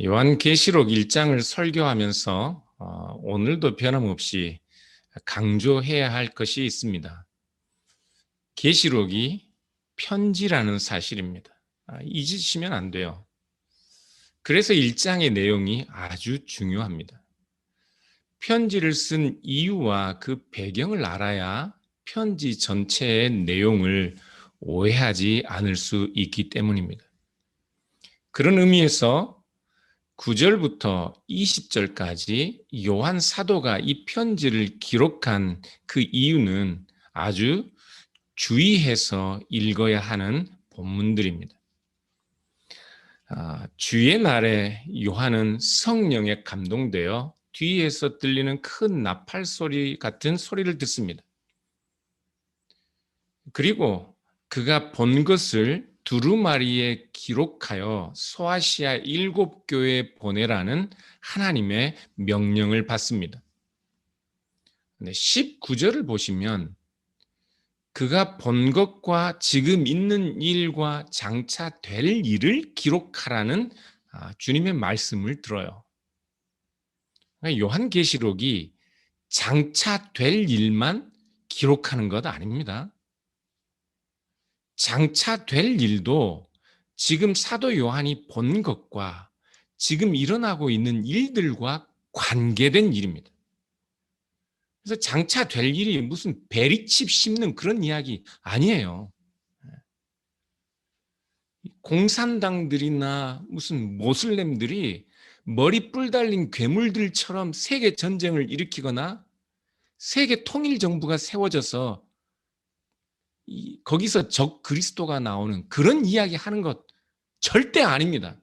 요한계시록 1장을 설교하면서 오늘도 변함없이 강조해야 할 것이 있습니다. 계시록이 편지라는 사실입니다. 잊으시면 안 돼요. 그래서 1장의 내용이 아주 중요합니다. 편지를 쓴 이유와 그 배경을 알아야 편지 전체의 내용을 오해하지 않을 수 있기 때문입니다. 그런 의미에서 9절부터 20절까지 요한 사도가 이 편지를 기록한 그 이유는 아주 주의해서 읽어야 하는 본문들입니다. 주의 날에 요한은 성령에 감동되어 뒤에서 들리는 큰 나팔 소리 같은 소리를 듣습니다. 그리고 그가 본 것을 두루마리에 기록하여 소아시아 7교회에 보내라는 하나님의 명령을 받습니다. 19절을 보시면 그가 본 것과 지금 있는 일과 장차 될 일을 기록하라는 주님의 말씀을 들어요. 요한계시록이 장차 될 일만 기록하는 것 아닙니다. 장차 될 일도 지금 사도 요한이 본 것과 지금 일어나고 있는 일들과 관계된 일입니다. 그래서 장차 될 일이 무슨 베리칩 씹는 그런 이야기 아니에요. 공산당들이나 무슨 모슬렘들이 머리 뿔 달린 괴물들처럼 세계 전쟁을 일으키거나 세계 통일 정부가 세워져서 거기서 적 그리스도가 나오는 그런 이야기 하는 것 절대 아닙니다.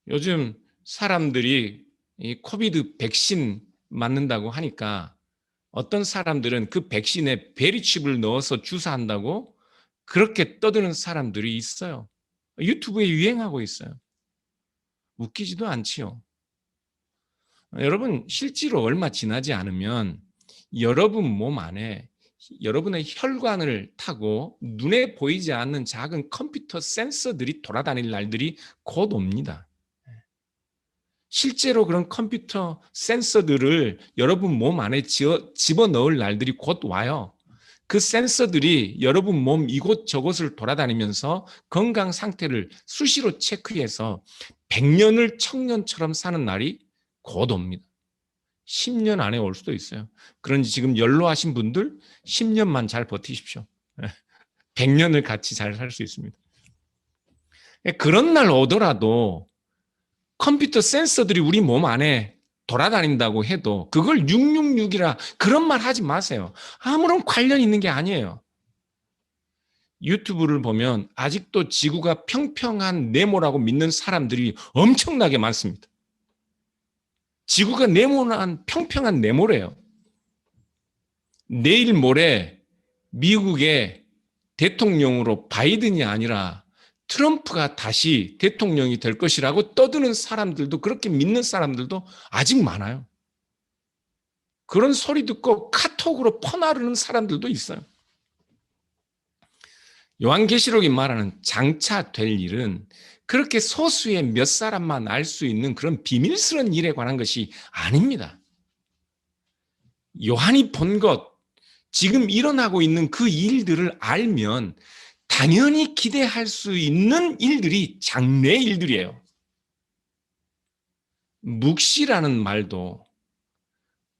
요즘 사람들이 이 코비드 백신 맞는다고 하니까 어떤 사람들은 그 백신에 베리칩을 넣어서 주사한다고 그렇게 떠드는 사람들이 있어요. 유튜브에 유행하고 있어요. 웃기지도 않지요. 여러분, 실제로 얼마 지나지 않으면 여러분 몸 안에 여러분의 혈관을 타고 눈에 보이지 않는 작은 컴퓨터 센서들이 돌아다닐 날들이 곧 옵니다. 실제로 그런 컴퓨터 센서들을 여러분 몸 안에 집어넣을 날들이 곧 와요. 그 센서들이 여러분 몸 이곳저곳을 돌아다니면서 건강 상태를 수시로 체크해서 100년을 청년처럼 사는 날이 곧 옵니다. 10년 안에 올 수도 있어요. 그런지 지금 연로하신 분들 10년만 잘 버티십시오. 100년을 같이 잘 살 수 있습니다. 그런 날 오더라도 컴퓨터 센서들이 우리 몸 안에 돌아다닌다고 해도 그걸 666이라 그런 말 하지 마세요. 아무런 관련 있는 게 아니에요. 유튜브를 보면 아직도 지구가 평평한 네모라고 믿는 사람들이 엄청나게 많습니다. 지구가 네모난 평평한 네모래요. 내일 모레 미국의 대통령으로 바이든이 아니라 트럼프가 다시 대통령이 될 것이라고 떠드는 사람들도, 그렇게 믿는 사람들도 아직 많아요. 그런 소리 듣고 카톡으로 퍼나르는 사람들도 있어요. 요한계시록이 말하는 장차 될 일은 그렇게 소수의 몇 사람만 알 수 있는 그런 비밀스러운 일에 관한 것이 아닙니다. 요한이 본 것, 지금 일어나고 있는 그 일들을 알면 당연히 기대할 수 있는 일들이 장래 일들이에요. 묵시라는 말도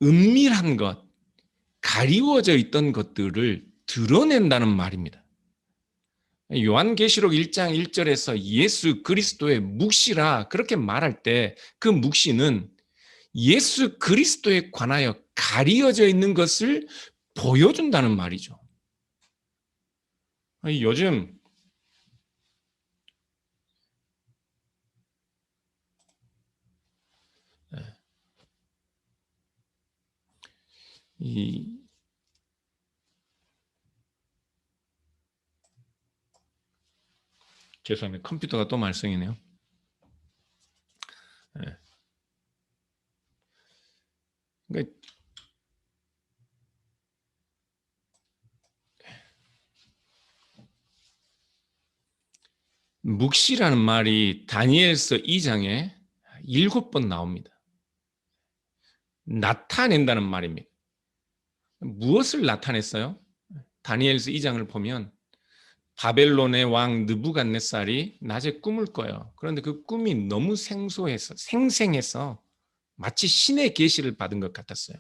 은밀한 것, 가리워져 있던 것들을 드러낸다는 말입니다. 요한계시록 1장 1절에서 예수 그리스도의 묵시라 그렇게 말할 때 그 묵시는 예수 그리스도에 관하여 가리워져 있는 것을 보여준다는 말이죠. 요즘 죄송합니다. 컴퓨터가 또 말썽이네요. 그러니까 묵시라는 말이 다니엘서 2장에 7번 나옵니다. 나타낸다는 말입니다. 무엇을 나타냈어요? 다니엘서 2장을 보면 바벨론의 왕 느부갓네살이 낮에 꿈을 꿔요. 그런데 그 꿈이 너무 생소해서 생생해서 마치 신의 계시를 받은 것 같았어요.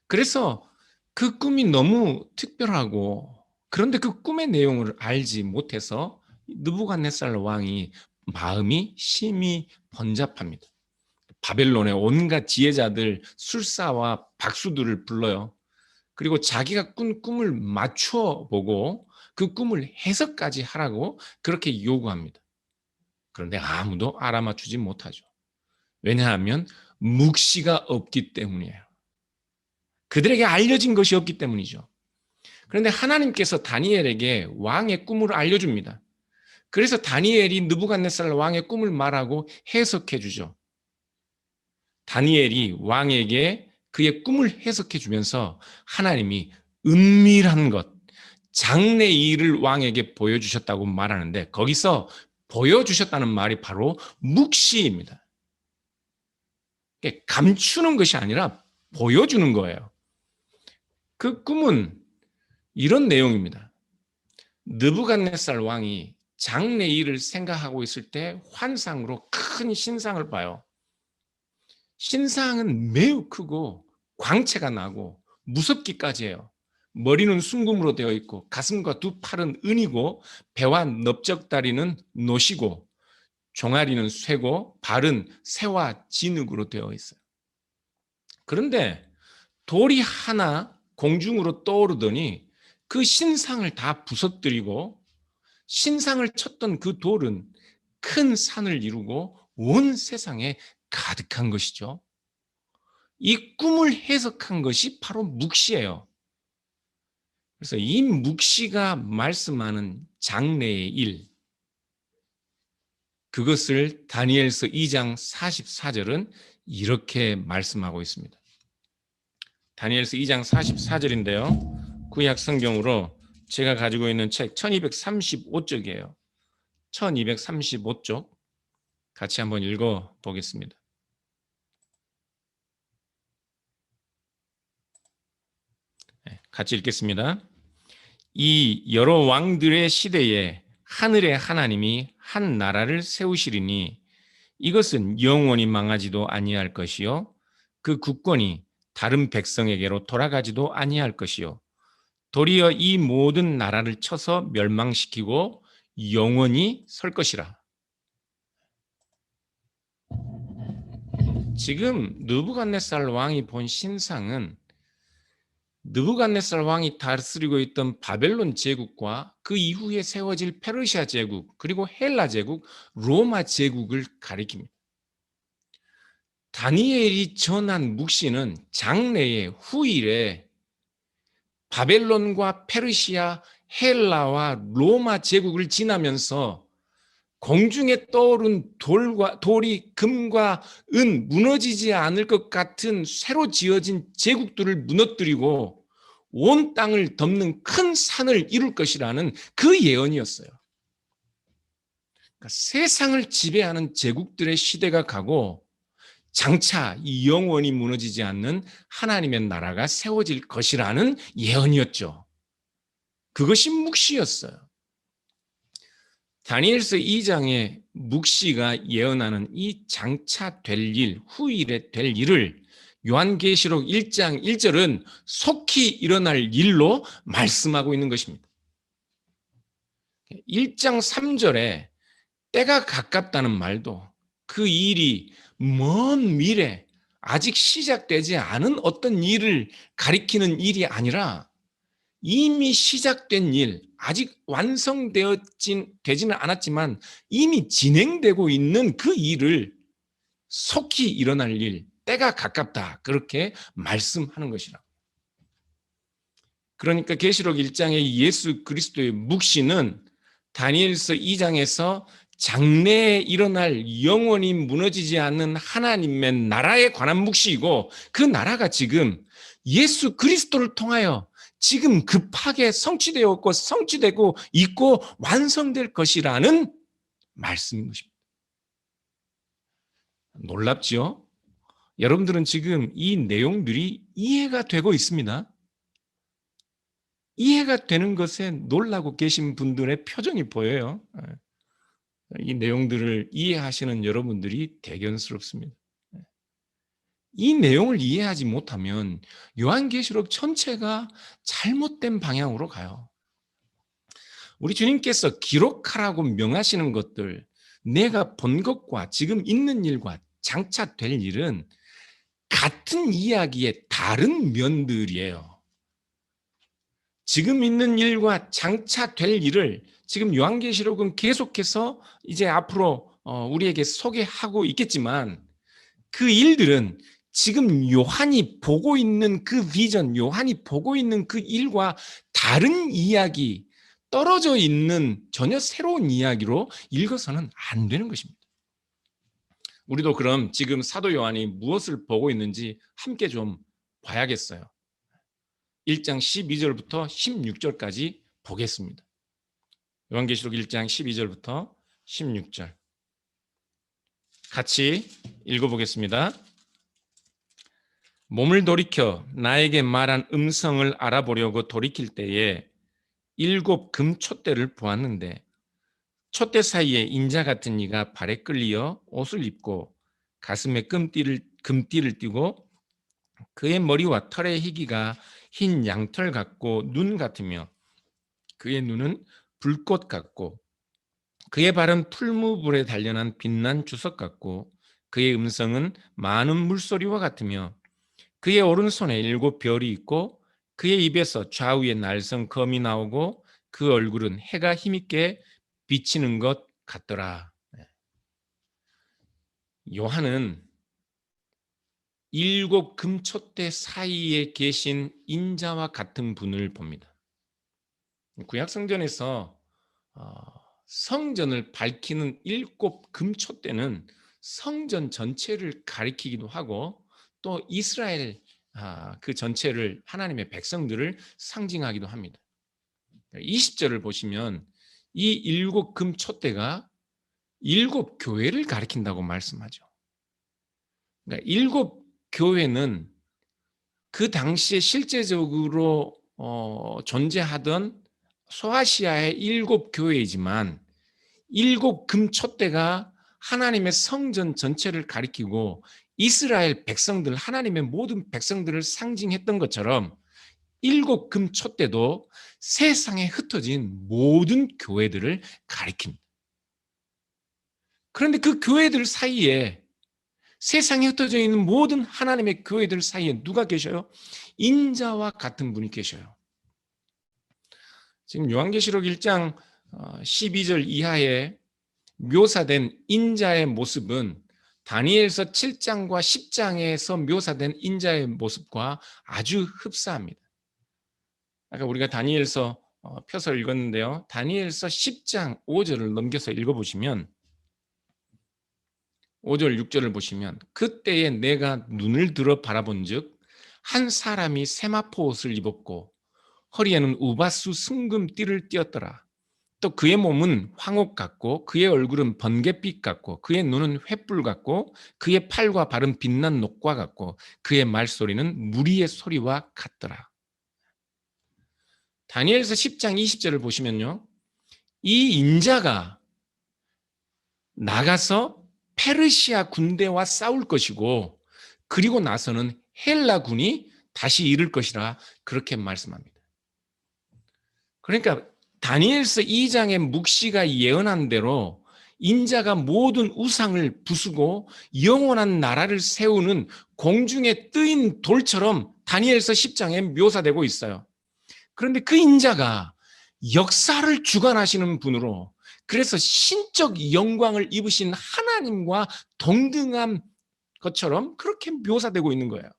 그래서 그 꿈이 너무 특별하고 그런데 그 꿈의 내용을 알지 못해서 느부갓네살 왕이 마음이 심히 번잡합니다. 바벨론의 온갖 지혜자들, 술사와 박수들을 불러요. 그리고 자기가 꾼 꿈을 맞춰 보고 그 꿈을 해석까지 하라고 그렇게 요구합니다. 그런데 아무도 알아맞추지 못하죠. 왜냐하면 묵시가 없기 때문이에요. 그들에게 알려진 것이 없기 때문이죠. 그런데 하나님께서 다니엘에게 왕의 꿈을 알려줍니다. 그래서 다니엘이 느부갓네살 왕의 꿈을 말하고 해석해 주죠. 다니엘이 왕에게 그의 꿈을 해석해 주면서 하나님이 은밀한 것, 장래의 일을 왕에게 보여주셨다고 말하는데 거기서 보여주셨다는 말이 바로 묵시입니다. 감추는 것이 아니라 보여주는 거예요. 그 꿈은 이런 내용입니다. 느부갓네살 왕이 장래의 일을 생각하고 있을 때 환상으로 큰 신상을 봐요. 신상은 매우 크고 광채가 나고 무섭기까지 해요. 머리는 순금으로 되어 있고 가슴과 두 팔은 은이고 배와 넓적다리는 노시고 종아리는 쇠고 발은 새와 진흙으로 되어 있어요. 그런데 돌이 하나 공중으로 떠오르더니 그 신상을 다 부서뜨리고 신상을 쳤던 그 돌은 큰 산을 이루고 온 세상에 가득한 것이죠. 이 꿈을 해석한 것이 바로 묵시예요. 그래서 이 묵시가 말씀하는 장래의 일, 그것을 다니엘서 2장 44절은 이렇게 말씀하고 있습니다. 다니엘서 2장 44절인데요. 구약 성경으로 제가 가지고 있는 책 1235쪽이에요. 1235쪽 같이 한번 읽어 보겠습니다. 같이 읽겠습니다. 이 여러 왕들의 시대에 하늘의 하나님이 한 나라를 세우시리니 이것은 영원히 망하지도 아니할 것이요 그 국권이 다른 백성에게로 돌아가지도 아니할 것이요 도리어 이 모든 나라를 쳐서 멸망시키고 영원히 설 것이라. 지금 느부갓네살 왕이 본 신상은 느부갓네살 왕이 다스리고 있던 바벨론 제국과 그 이후에 세워질 페르시아 제국 그리고 헬라 제국, 로마 제국을 가리킵니다. 다니엘이 전한 묵시는 장래의 후일에 바벨론과 페르시아, 헬라와 로마 제국을 지나면서 공중에 떠오른 돌이 금과 은 무너지지 않을 것 같은 새로 지어진 제국들을 무너뜨리고 온 땅을 덮는 큰 산을 이룰 것이라는 그 예언이었어요. 그러니까 세상을 지배하는 제국들의 시대가 가고 장차 영원히 무너지지 않는 하나님의 나라가 세워질 것이라는 예언이었죠. 그것이 묵시였어요. 다니엘서 2장의 묵시가 예언하는 이 장차 될 일, 후일에 될 일을 요한계시록 1장 1절은 속히 일어날 일로 말씀하고 있는 것입니다. 1장 3절에 때가 가깝다는 말도 그 일이 먼 미래, 아직 시작되지 않은 어떤 일을 가리키는 일이 아니라 이미 시작된 일, 아직 완성되지는 않았지만 이미 진행되고 있는 그 일을 속히 일어날 일, 때가 가깝다 그렇게 말씀하는 것이라. 그러니까 계시록 1장의 예수 그리스도의 묵시는 다니엘서 2장에서 장래에 일어날 영원히 무너지지 않는 하나님의 나라에 관한 묵시이고 그 나라가 지금 예수 그리스도를 통하여 지금 급하게 성취되었고 성취되고 있고 완성될 것이라는 말씀인 것입니다. 놀랍죠? 여러분들은 지금 이 내용들이 이해가 되고 있습니다. 이해가 되는 것에 놀라고 계신 분들의 표정이 보여요. 이 내용들을 이해하시는 여러분들이 대견스럽습니다. 이 내용을 이해하지 못하면 요한계시록 전체가 잘못된 방향으로 가요. 우리 주님께서 기록하라고 명하시는 것들, 내가 본 것과 지금 있는 일과 장차 될 일은 같은 이야기의 다른 면들이에요. 지금 있는 일과 장차 될 일을 지금 요한계시록은 계속해서 이제 앞으로 우리에게 소개하고 있겠지만 그 일들은 지금 요한이 보고 있는 그 비전, 요한이 보고 있는 그 일과 다른 이야기, 떨어져 있는 전혀 새로운 이야기로 읽어서는 안 되는 것입니다. 우리도 그럼 지금 사도 요한이 무엇을 보고 있는지 함께 좀 봐야겠어요. 1장 12절부터 16절까지 보겠습니다. 요한계시록 1장 12절부터 16절 같이 읽어보겠습니다. 몸을 돌이켜 나에게 말한 음성을 알아보려고 돌이킬 때에 7 금촛대를 보았는데 촛대 사이에 인자 같은 이가 발에 끌리어 옷을 입고 가슴에 금띠를 띠고 그의 머리와 털의 희기가 흰 양털 같고 눈 같으며 그의 눈은 불꽃 같고 그의 발은 풀무불에 단련한 빛난 주석 같고 그의 음성은 많은 물소리와 같으며 그의 오른손에 7 별이 있고 그의 입에서 좌우에 날선 검이 나오고 그 얼굴은 해가 힘있게 비치는 것 같더라. 요한은 7 금촛대 사이에 계신 인자와 같은 분을 봅니다. 구약성전에서 성전을 밝히는 7 금촛대는 성전 전체를 가리키기도 하고 또 이스라엘 그 전체를 하나님의 백성들을 상징하기도 합니다. 20절을 보시면 이 7 금촛대가 7 교회를 가리킨다고 말씀하죠. 그러니까 7 교회는 그 당시에 실제적으로 존재하던 소아시아의 7 교회이지만 7 금촛대가 하나님의 성전 전체를 가리키고 이스라엘 백성들, 하나님의 모든 백성들을 상징했던 것처럼 7 금촛대도 세상에 흩어진 모든 교회들을 가리킵니다. 그런데 그 교회들 사이에 세상에 흩어져 있는 모든 하나님의 교회들 사이에 누가 계셔요? 인자와 같은 분이 계셔요. 지금 요한계시록 1장 12절 이하에 묘사된 인자의 모습은 다니엘서 7장과 10장에서 묘사된 인자의 모습과 아주 흡사합니다. 아까 우리가 다니엘서 펴서 읽었는데요. 다니엘서 10장 5절을 넘겨서 읽어보시면 5절 6절을 보시면 그때에 내가 눈을 들어 바라본 즉 한 사람이 세마포 옷을 입었고 허리에는 우바수 순금띠를 띠었더라. 또 그의 몸은 황옥 같고 그의 얼굴은 번갯빛 같고 그의 눈은 횃불 같고 그의 팔과 발은 빛난 녹과 같고 그의 말소리는 무리의 소리와 같더라. 다니엘서 10장 20절을 보시면요. 이 인자가 나가서 페르시아 군대와 싸울 것이고 그리고 나서는 헬라 군이 다시 이를 것이라 그렇게 말씀합니다. 그러니까 다니엘서 2장의 묵시가 예언한 대로 인자가 모든 우상을 부수고 영원한 나라를 세우는 공중에 뜨인 돌처럼 다니엘서 10장에 묘사되고 있어요. 그런데 그 인자가 역사를 주관하시는 분으로 그래서 신적 영광을 입으신 하나님과 동등한 것처럼 그렇게 묘사되고 있는 거예요.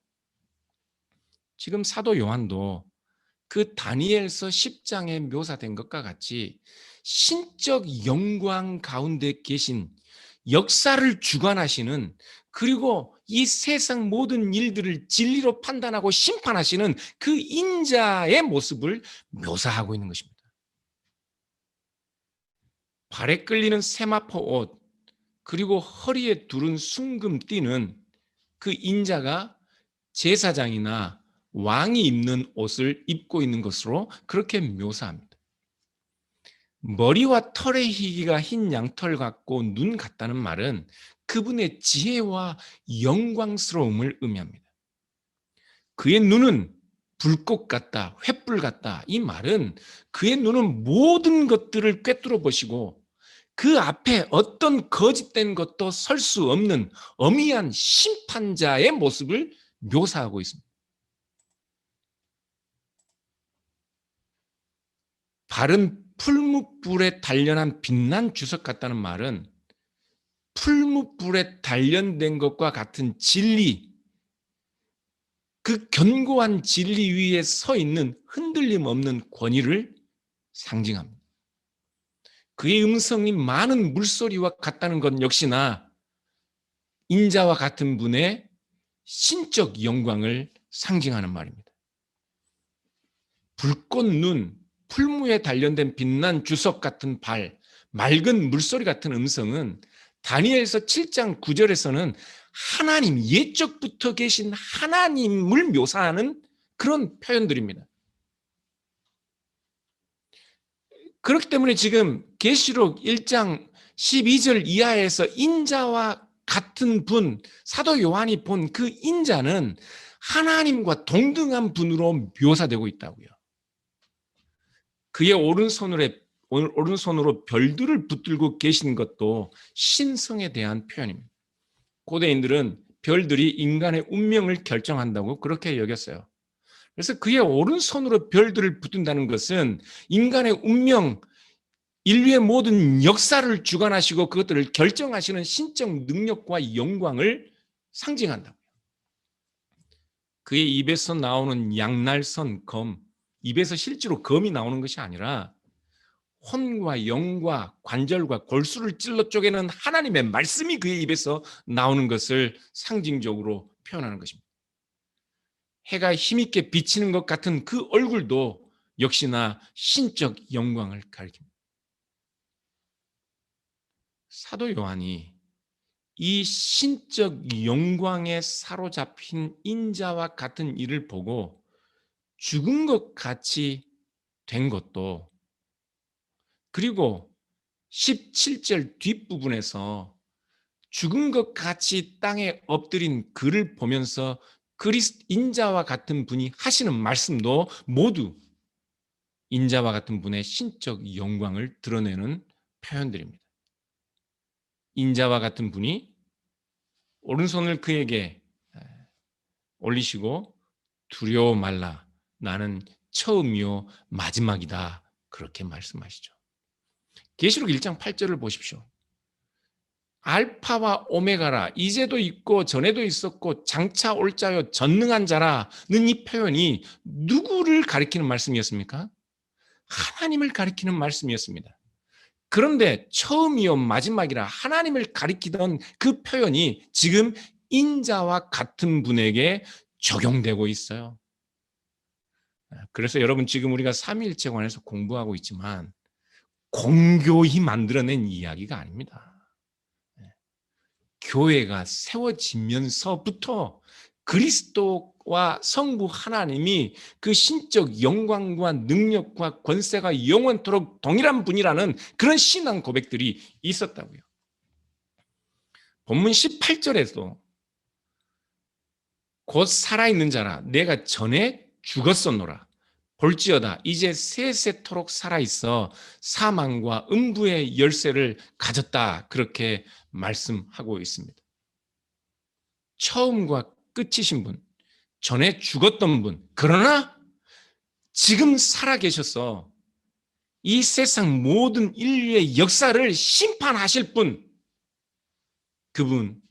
지금 사도 요한도 그 다니엘서 10장에 묘사된 것과 같이 신적 영광 가운데 계신 역사를 주관하시는, 그리고 이 세상 모든 일들을 진리로 판단하고 심판하시는 그 인자의 모습을 묘사하고 있는 것입니다. 발에 끌리는 세마포 옷, 그리고 허리에 두른 순금띠는 그 인자가 제사장이나 왕이 입는 옷을 입고 있는 것으로 그렇게 묘사합니다. 머리와 털의 희기가 흰 양털 같고 눈 같다는 말은 그분의 지혜와 영광스러움을 의미합니다. 그의 눈은 불꽃 같다, 횃불 같다. 이 말은 그의 눈은 모든 것들을 꿰뚫어 보시고 그 앞에 어떤 거짓된 것도 설 수 없는 엄위한 심판자의 모습을 묘사하고 있습니다. 발은 풀무불에 단련한 빛난 주석 같다는 말은 풀무불에 단련된 것과 같은 진리, 그 견고한 진리 위에 서 있는 흔들림 없는 권위를 상징합니다. 그의 음성이 많은 물소리와 같다는 것 역시나 인자와 같은 분의 신적 영광을 상징하는 말입니다. 불꽃 눈, 풀무에 단련된 빛난 주석 같은 발, 맑은 물소리 같은 음성은 다니엘서 7장 9절에서는 하나님, 옛적부터 계신 하나님을 묘사하는 그런 표현들입니다. 그렇기 때문에 지금 계시록 1장 12절 이하에서 인자와 같은 분, 사도 요한이 본 그 인자는 하나님과 동등한 분으로 묘사되고 있다고요. 그의 오른손으로 별들을 붙들고 계신 것도 신성에 대한 표현입니다. 고대인들은 별들이 인간의 운명을 결정한다고 그렇게 여겼어요. 그래서 그의 오른손으로 별들을 붙든다는 것은 인간의 운명, 인류의 모든 역사를 주관하시고 그것들을 결정하시는 신적 능력과 영광을 상징한다고요. 그의 입에서 나오는 양날선 검, 입에서 실제로 검이 나오는 것이 아니라 혼과 영과 관절과 골수를 찔러 쪼개는 하나님의 말씀이 그의 입에서 나오는 것을 상징적으로 표현하는 것입니다. 해가 힘있게 비치는 것 같은 그 얼굴도 역시나 신적 영광을 가리킵니다. 사도 요한이 이 신적 영광에 사로잡힌 인자와 같은 일을 보고 죽은 것 같이 된 것도, 그리고 17절 뒷부분에서 죽은 것 같이 땅에 엎드린 그를 보면서 인자와 같은 분이 하시는 말씀도 모두 인자와 같은 분의 신적 영광을 드러내는 표현들입니다. 인자와 같은 분이 오른손을 그에게 올리시고 두려워 말라, 나는 처음이요 마지막이다, 그렇게 말씀하시죠. 계시록 1장 8절을 보십시오. 알파와 오메가라, 이제도 있고 전에도 있었고 장차 올 자요 전능한 자라는 이 표현이 누구를 가리키는 말씀이었습니까? 하나님을 가리키는 말씀이었습니다. 그런데 처음이요 마지막이라 하나님을 가리키던 그 표현이 지금 인자와 같은 분에게 적용되고 있어요. 그래서 여러분, 지금 우리가 삼위일체 관해서 공부하고 있지만 공교히 만들어낸 이야기가 아닙니다. 교회가 세워지면서부터 그리스도와 성부 하나님이 그 신적 영광과 능력과 권세가 영원토록 동일한 분이라는 그런 신앙 고백들이 있었다고요. 본문 18절에도 곧 살아있는 자라 내가 전에 죽었었노라, 볼지어다 이제 세세토록 살아있어 사망과 음부의 열쇠를 가졌다, 그렇게 말씀하고 있습니다. 처음과 끝이신 분, 전에 죽었던 분, 그러나 지금 살아계셔서 이 세상 모든 인류의 역사를 심판하실 분, 그분,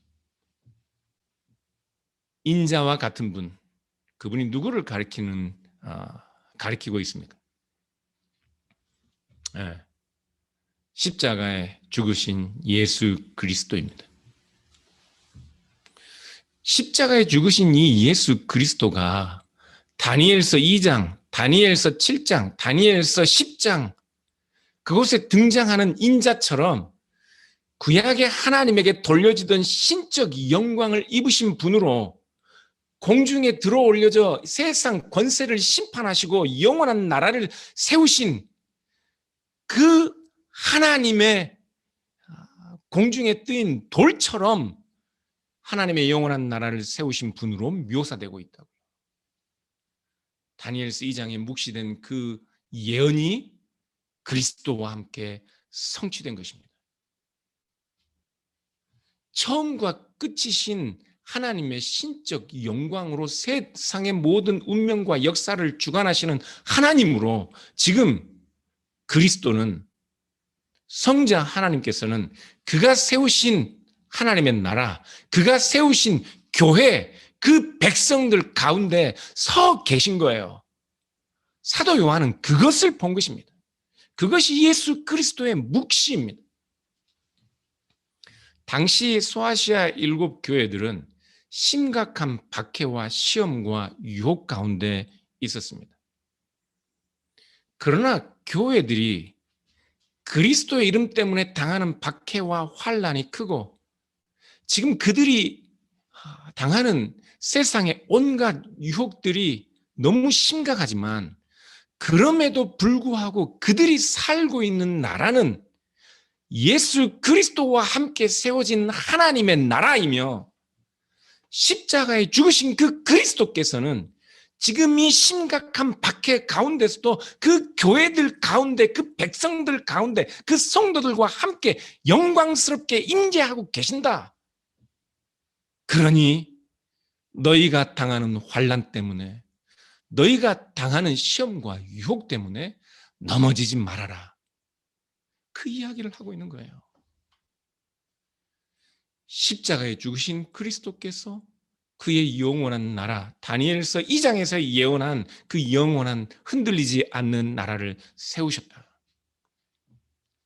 인자와 같은 분, 그분이 누구를 가리키고 있습니까? 네. 십자가에 죽으신 예수 그리스도입니다. 십자가에 죽으신 이 예수 그리스도가 다니엘서 2장, 다니엘서 7장, 다니엘서 10장 그곳에 등장하는 인자처럼 구약의 하나님에게 돌려지던 신적 영광을 입으신 분으로 공중에 들어올려져 세상 권세를 심판하시고 영원한 나라를 세우신 그 하나님의 공중에 뜨인 돌처럼 하나님의 영원한 나라를 세우신 분으로 묘사되고 있다고요. 다니엘서 2장에 묵시된 그 예언이 그리스도와 함께 성취된 것입니다. 처음과 끝이신 하나님의 신적 영광으로 세상의 모든 운명과 역사를 주관하시는 하나님으로 지금 그리스도는 성자 하나님께서는 그가 세우신 하나님의 나라, 그가 세우신 교회, 그 백성들 가운데 서 계신 거예요. 사도 요한은 그것을 본 것입니다. 그것이 예수 그리스도의 묵시입니다. 당시 소아시아 7 교회들은 심각한 박해와 시험과 유혹 가운데 있었습니다. 그러나 교회들이 그리스도의 이름 때문에 당하는 박해와 환난이 크고 지금 그들이 당하는 세상의 온갖 유혹들이 너무 심각하지만 그럼에도 불구하고 그들이 살고 있는 나라는 예수 그리스도와 함께 세워진 하나님의 나라이며 십자가에 죽으신 그 그리스도께서는 지금 이 심각한 박해 가운데서도 그 교회들 가운데, 그 백성들 가운데, 그 성도들과 함께 영광스럽게 임재하고 계신다. 그러니 너희가 당하는 환난 때문에, 너희가 당하는 시험과 유혹 때문에 넘어지지 말아라. 그 이야기를 하고 있는 거예요. 십자가에 죽으신 그리스도께서 그의 영원한 나라, 다니엘서 2장에서 예언한 그 영원한 흔들리지 않는 나라를 세우셨다.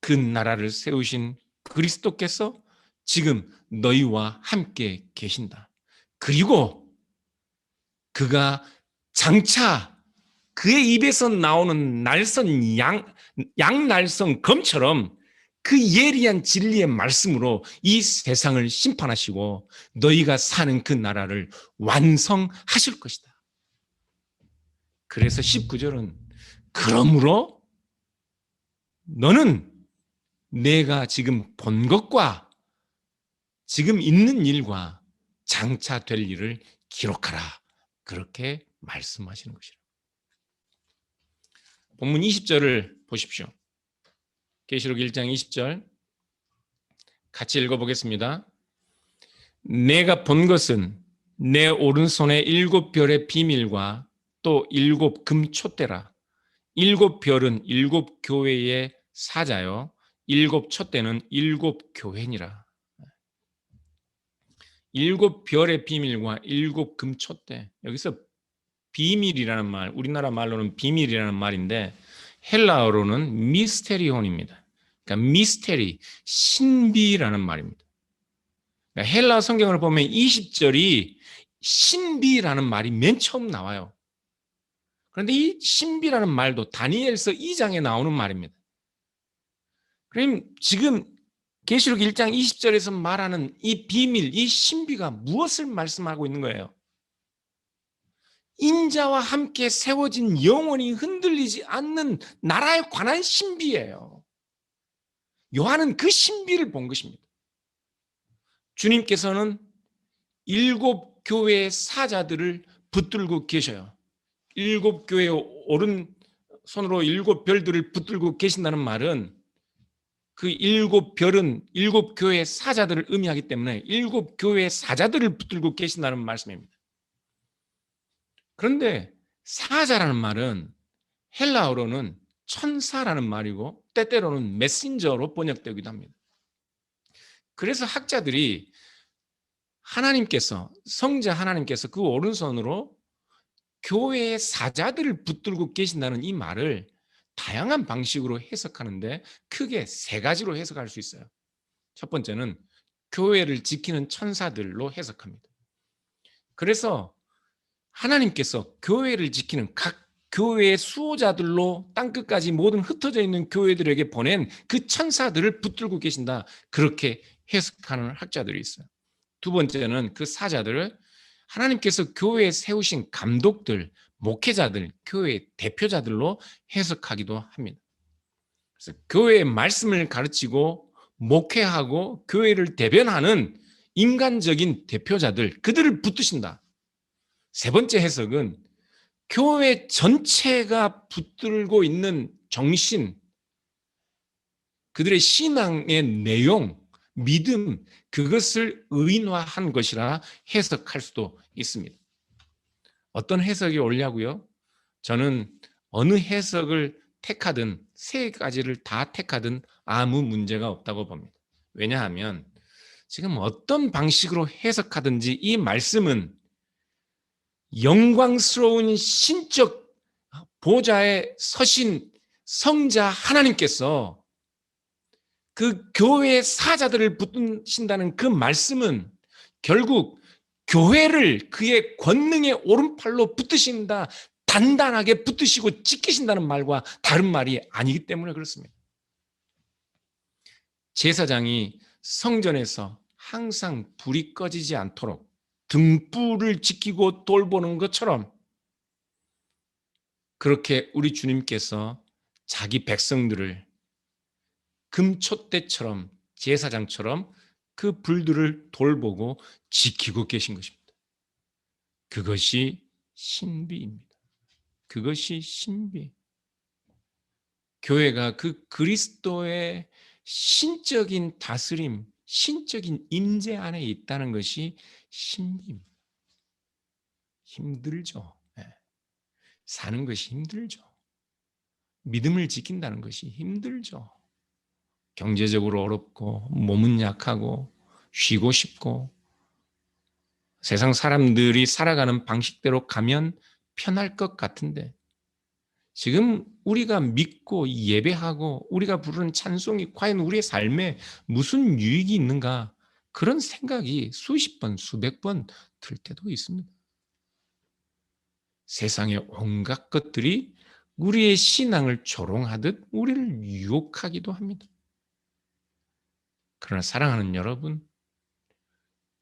그 나라를 세우신 그리스도께서 지금 너희와 함께 계신다. 그리고 그가 장차 그의 입에서 나오는 날선 양날선 검처럼 그 예리한 진리의 말씀으로 이 세상을 심판하시고 너희가 사는 그 나라를 완성하실 것이다. 그래서 19절은 그러므로 너는 내가 지금 본 것과 지금 있는 일과 장차 될 일을 기록하라. 그렇게 말씀하시는 것이라. 본문 20절을 보십시오. 계시록 1장 20절 같이 읽어보겠습니다. 내가 본 것은 내 오른손에 7 별의 비밀과 또 7 금촛대라. 7 별은 7 교회의 사자요 7 촛대는 7 교회니라. 7 별의 비밀과 7 금촛대. 여기서 비밀이라는 말, 우리나라 말로는 비밀이라는 말인데 헬라어로는 미스테리온입니다. 그러니까 미스테리, 신비라는 말입니다. 그러니까 헬라 성경을 보면 20절이 신비라는 말이 맨 처음 나와요. 그런데 이 신비라는 말도 다니엘서 2장에 나오는 말입니다. 그럼 지금 계시록 1장 20절에서 말하는 이 비밀, 이 신비가 무엇을 말씀하고 있는 거예요? 인자와 함께 세워진 영원히 흔들리지 않는 나라에 관한 신비예요. 요한은 그 신비를 본 것입니다. 주님께서는 7 교회의 사자들을 붙들고 계셔요. 7 교회의 오른손으로 7 별들을 붙들고 계신다는 말은 그 7 별은 7 교회의 사자들을 의미하기 때문에 7 교회의 사자들을 붙들고 계신다는 말씀입니다. 그런데 사자라는 말은 헬라어로는 천사라는 말이고 때때로는 메신저로 번역되기도 합니다. 그래서 학자들이 하나님께서, 성자 하나님께서 그 오른손으로 교회의 사자들을 붙들고 계신다는 이 말을 다양한 방식으로 해석하는데 크게 세 가지로 해석할 수 있어요. 첫 번째는 교회를 지키는 천사들로 해석합니다. 그래서 하나님께서 교회를 지키는 각 교회의 수호자들로 땅끝까지 모든 흩어져 있는 교회들에게 보낸 그 천사들을 붙들고 계신다. 그렇게 해석하는 학자들이 있어요. 두 번째는 그 사자들을 하나님께서 교회에 세우신 감독들, 목회자들, 교회의 대표자들로 해석하기도 합니다. 그래서 교회의 말씀을 가르치고 목회하고 교회를 대변하는 인간적인 대표자들, 그들을 붙드신다. 세 번째 해석은 교회 전체가 붙들고 있는 정신, 그들의 신앙의 내용, 믿음, 그것을 의인화한 것이라 해석할 수도 있습니다. 어떤 해석이 옳냐고요? 저는 어느 해석을 택하든 세 가지를 다 택하든 아무 문제가 없다고 봅니다. 왜냐하면 지금 어떤 방식으로 해석하든지 이 말씀은 영광스러운 신적 보좌에 서신 성자 하나님께서 그 교회의 사자들을 붙드신다는 그 말씀은 결국 교회를 그의 권능의 오른팔로 붙드신다, 단단하게 붙드시고 지키신다는 말과 다른 말이 아니기 때문에 그렇습니다. 제사장이 성전에서 항상 불이 꺼지지 않도록 등불을 지키고 돌보는 것처럼 그렇게 우리 주님께서 자기 백성들을 금촛대처럼 제사장처럼 그 불들을 돌보고 지키고 계신 것입니다. 그것이 신비입니다. 그것이 신비. 교회가 그 그리스도의 신적인 다스림, 신적인 임재 안에 있다는 것이 신비입니다. 힘들죠. 사는 것이 힘들죠. 믿음을 지킨다는 것이 힘들죠. 경제적으로 어렵고 몸은 약하고 쉬고 싶고 세상 사람들이 살아가는 방식대로 가면 편할 것 같은데 지금 우리가 믿고 예배하고 우리가 부르는 찬송이 과연 우리의 삶에 무슨 유익이 있는가, 그런 생각이 수십 번 수백 번 들 때도 있습니다. 세상의 온갖 것들이 우리의 신앙을 조롱하듯 우리를 유혹하기도 합니다. 그러나 사랑하는 여러분,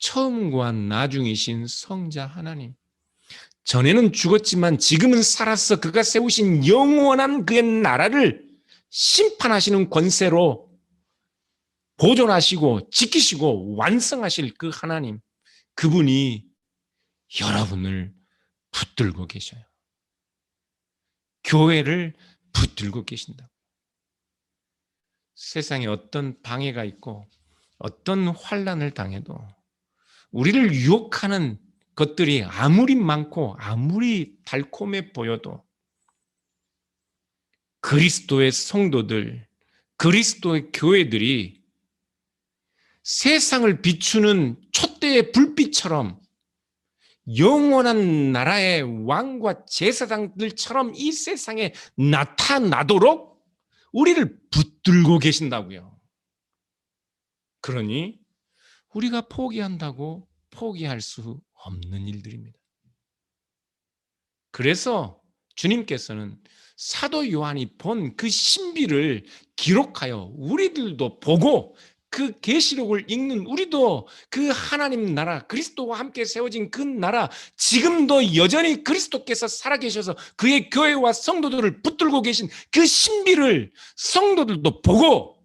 처음과 나중이신 성자 하나님, 전에는 죽었지만 지금은 살아서 그가 세우신 영원한 그의 나라를 심판하시는 권세로 보존하시고 지키시고 완성하실 그 하나님, 그분이 여러분을 붙들고 계셔요. 교회를 붙들고 계신다. 세상에 어떤 방해가 있고 어떤 환난을 당해도 우리를 유혹하는 것들이 아무리 많고 아무리 달콤해 보여도 그리스도의 성도들, 그리스도의 교회들이 세상을 비추는 촛대의 불빛처럼 영원한 나라의 왕과 제사장들처럼 이 세상에 나타나도록 우리를 붙들고 계신다고요. 그러니 우리가 포기한다고 포기할 수 없는 일들입니다. 그래서 주님께서는 사도 요한이 본 그 신비를 기록하여 우리들도 보고 그 계시록을 읽는 우리도 그 하나님 나라, 그리스도와 함께 세워진 그 나라, 지금도 여전히 그리스도께서 살아계셔서 그의 교회와 성도들을 붙들고 계신 그 신비를 성도들도 보고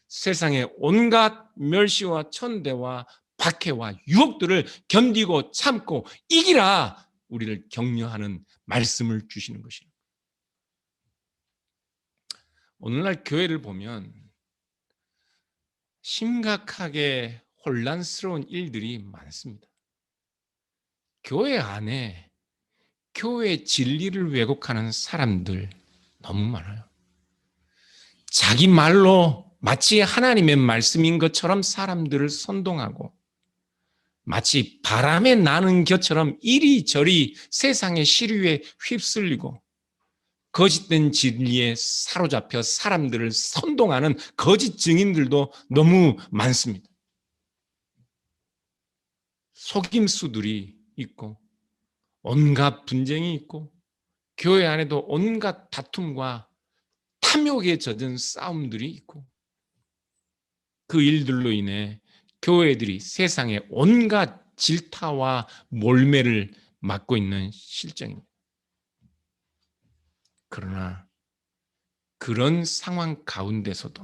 세상의 온갖 멸시와 천대와 박해와 유혹들을 견디고 참고 이기라 우리를 격려하는 말씀을 주시는 것입니다. 오늘날 교회를 보면 심각하게 혼란스러운 일들이 많습니다. 교회 안에 교회 진리를 왜곡하는 사람들 너무 많아요. 자기 말로 마치 하나님의 말씀인 것처럼 사람들을 선동하고 마치 바람에 나는 것처럼 이리저리 세상의 시류에 휩쓸리고 거짓된 진리에 사로잡혀 사람들을 선동하는 거짓 증인들도 너무 많습니다. 속임수들이 있고 온갖 분쟁이 있고 교회 안에도 온갖 다툼과 탐욕에 젖은 싸움들이 있고 그 일들로 인해 교회들이 세상에 온갖 질타와 몰매를 맞고 있는 실정입니다. 그러나 그런 상황 가운데서도